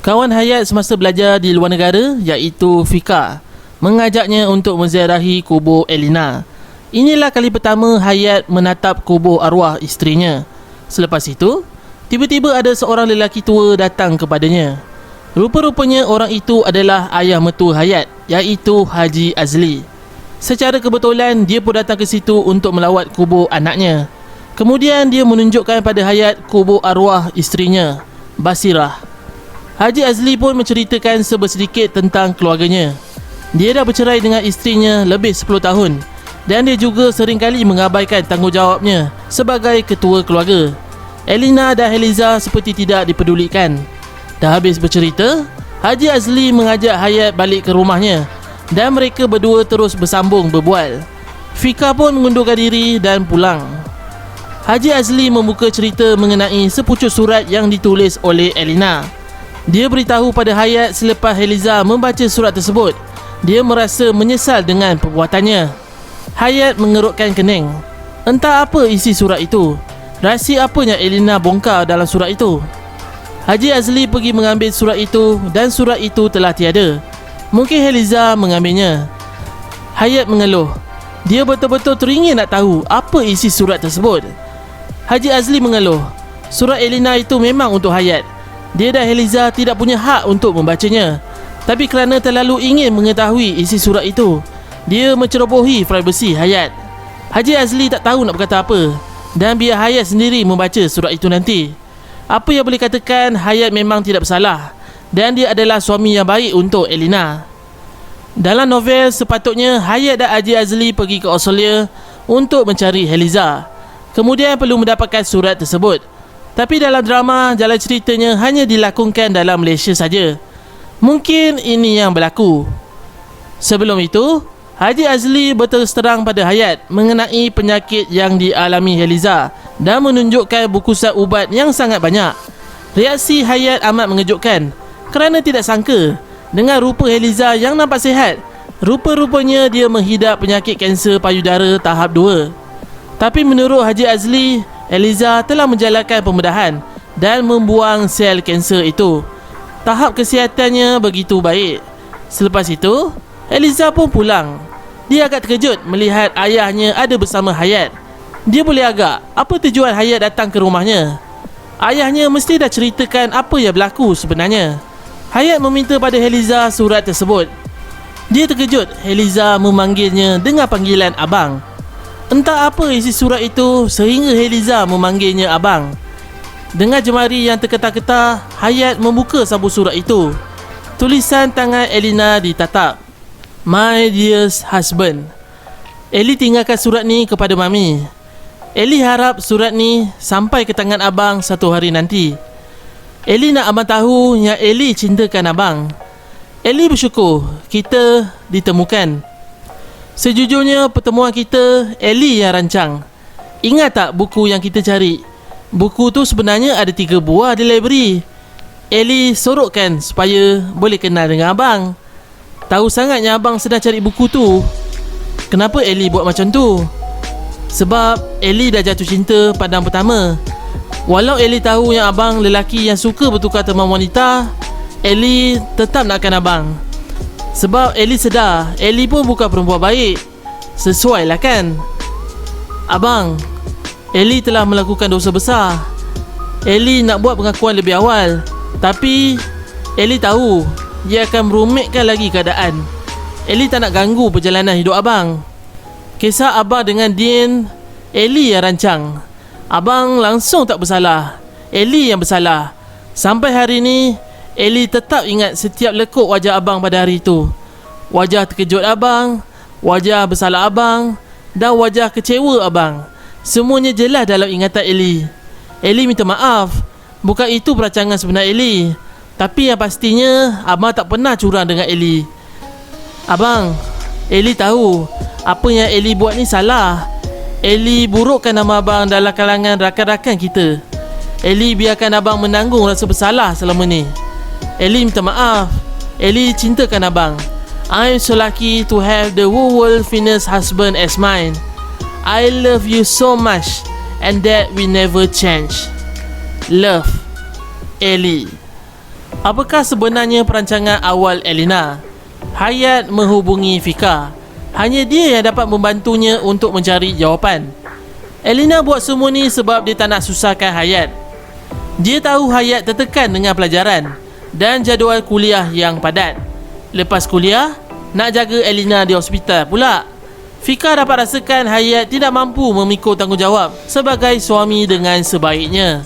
Kawan Hayat semasa belajar di luar negara iaitu Fika mengajaknya untuk menziarahi kubur Elina. Inilah kali pertama Hayat menatap kubur arwah isterinya. Selepas itu, tiba-tiba ada seorang lelaki tua datang kepadanya. Rupa-rupanya orang itu adalah ayah mertua Hayat, iaitu Haji Azli. Secara kebetulan, dia pun datang ke situ untuk melawat kubur anaknya. Kemudian dia menunjukkan pada Hayat kubur arwah isterinya, Basirah. Haji Azli pun menceritakan sedikit tentang keluarganya. Dia dah bercerai dengan isterinya lebih 10 tahun dan dia juga seringkali mengabaikan tanggungjawabnya sebagai ketua keluarga. Elina dan Heliza seperti tidak dipedulikan. Dah habis bercerita, Haji Azli mengajak Hayat balik ke rumahnya dan mereka berdua terus bersambung berbual. Fika pun mengundurkan diri dan pulang. Haji Azli membuka cerita mengenai sepucuk surat yang ditulis oleh Elina. Dia beritahu pada Hayat selepas Heliza membaca surat tersebut, dia merasa menyesal dengan perbuatannya. Hayat mengerutkan kening. Entah apa isi surat itu. Rahsia apa yang Elina bongkar dalam surat itu? Haji Azli pergi mengambil surat itu dan surat itu telah tiada. Mungkin Heliza mengambilnya. Hayat mengeluh. Dia betul-betul teringin nak tahu apa isi surat tersebut. Haji Azli mengeluh. Surat Elina itu memang untuk Hayat. Dia dan Heliza tidak punya hak untuk membacanya. Tapi kerana terlalu ingin mengetahui isi surat itu, dia mencerobohi privasi Hayat. Haji Azli tak tahu nak berkata apa dan biar Hayat sendiri membaca surat itu nanti. Apa yang boleh katakan, Hayat memang tidak bersalah dan dia adalah suami yang baik untuk Elina. Dalam novel, sepatutnya Hayat dan Haji Azli pergi ke Australia untuk mencari Heliza. Kemudian perlu mendapatkan surat tersebut. Tapi dalam drama, jalan ceritanya hanya dilakonkan dalam Malaysia saja. Mungkin ini yang berlaku. Sebelum itu, Haji Azli berterus terang pada Hayat mengenai penyakit yang dialami Heliza dan menunjukkan bukusan ubat yang sangat banyak. Reaksi Hayat amat mengejutkan kerana tidak sangka dengan rupa Heliza yang nampak sihat. Rupa-rupanya dia menghidap penyakit kanser payudara tahap 2. Tapi menurut Haji Azli, Heliza telah menjalankan pembedahan dan membuang sel kanser itu. Tahap kesihatannya begitu baik. Selepas itu, Heliza pun pulang. Dia agak terkejut melihat ayahnya ada bersama Hayat. Dia boleh agak apa tujuan Hayat datang ke rumahnya. Ayahnya mesti dah ceritakan apa yang berlaku sebenarnya. Hayat meminta pada Heliza surat tersebut. Dia terkejut Heliza memanggilnya dengan panggilan abang. Entah apa isi surat itu sehingga Heliza memanggilnya abang. Dengan jemari yang terketar-ketar, Hayat membuka sabuk surat itu. Tulisan tangan Elina ditatap. My dearest husband. Eli tinggalkan surat ni kepada Mami. Eli harap surat ni sampai ke tangan abang satu hari nanti. Eli nak abang tahu yang Eli cintakan abang. Eli bersyukur kita ditemukan. Sejujurnya pertemuan kita Eli yang rancang. Ingat tak buku yang kita cari? Buku tu sebenarnya ada 3 buah di library. Eli sorokkan supaya boleh kenal dengan abang. Tahu sangatnya abang sedang cari buku tu. Kenapa Eli buat macam tu? Sebab Eli dah jatuh cinta pandang pertama. Walau Eli tahu yang abang lelaki yang suka bertukar teman wanita, Eli tetap nakkan abang. Sebab Eli sedar Eli pun bukan perempuan baik. Sesuai lah kan? Abang, Eli telah melakukan dosa besar. Eli nak buat pengakuan lebih awal, tapi Eli tahu dia akan merumitkan lagi keadaan. Eli tak nak ganggu perjalanan hidup abang. Kisah abang dengan Din, Eli yang rancang. Abang langsung tak bersalah. Eli yang bersalah. Sampai hari ni Eli tetap ingat setiap lekuk wajah abang pada hari itu. Wajah terkejut abang, wajah bersalah abang dan wajah kecewa abang. Semuanya jelas dalam ingatan Eli. Eli minta maaf. Bukan itu perancangan sebenar Eli. Tapi yang pastinya abang tak pernah curang dengan Eli. Abang, Eli tahu apa yang Eli buat ni salah. Eli burukkan nama abang dalam kalangan rakan-rakan kita. Eli biarkan abang menanggung rasa bersalah selama ni. Eli minta maaf. Eli cintakan abang. I'm so lucky to have the whole world finest husband as mine. I love you so much and that will never change. Love, Eli. Apakah sebenarnya perancangan awal Elena? Hayat menghubungi Fika. Hanya dia yang dapat membantunya untuk mencari jawapan. Elena buat semua ni sebab dia tak nak susahkan Hayat. Dia tahu Hayat tertekan dengan pelajaran dan jadual kuliah yang padat. Lepas kuliah, nak jaga Elena di hospital pula. Fika dapat rasakan Hayat tidak mampu memikul tanggungjawab sebagai suami dengan sebaiknya.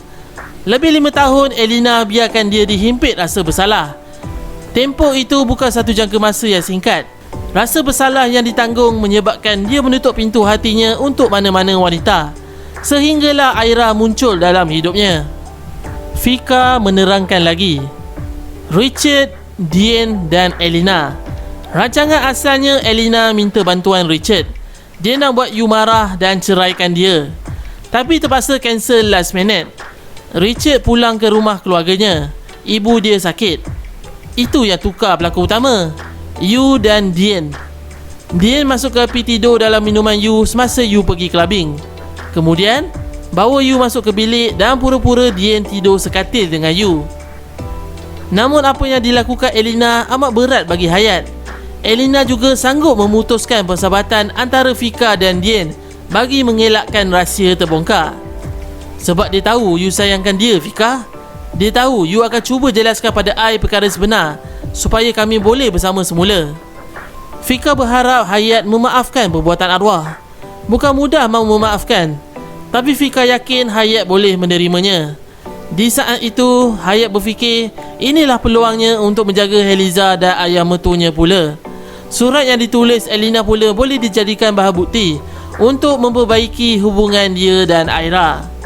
Lebih 5 tahun Elena biarkan dia dihimpit rasa bersalah. Tempoh itu bukan satu jangka masa yang singkat. Rasa bersalah yang ditanggung menyebabkan dia menutup pintu hatinya untuk mana-mana wanita, sehinggalah Aira muncul dalam hidupnya. Fika menerangkan lagi. Richard, Dian dan Elena. Rancangan asalnya Elena minta bantuan Richard. Dia nak buat you marah dan ceraikan dia, tapi terpaksa cancel last minute. Richard pulang ke rumah keluarganya. Ibu dia sakit. Itu yang tukar pelakon utama, You dan Dian. Dian masuk ke api tidur dalam minuman You semasa You pergi clubbing. Kemudian bawa You masuk ke bilik dan pura-pura Dian tidur sekatil dengan You. Namun apa yang dilakukan Elena amat berat bagi Hayat. Elena juga sanggup memutuskan persahabatan antara Fika dan Dian bagi mengelakkan rahsia terbongkar. Sebab dia tahu you sayangkan dia, Fika. Dia tahu you akan cuba jelaskan pada I perkara sebenar supaya kami boleh bersama semula. Fika berharap Hayat memaafkan perbuatan arwah. Bukan mudah mahu memaafkan, tapi Fika yakin Hayat boleh menerimanya. Di saat itu, Hayat berfikir inilah peluangnya untuk menjaga Heliza dan ayah mertuanya pula. Surat yang ditulis Elena pula boleh dijadikan bahan bukti untuk memperbaiki hubungan dia dan Aira.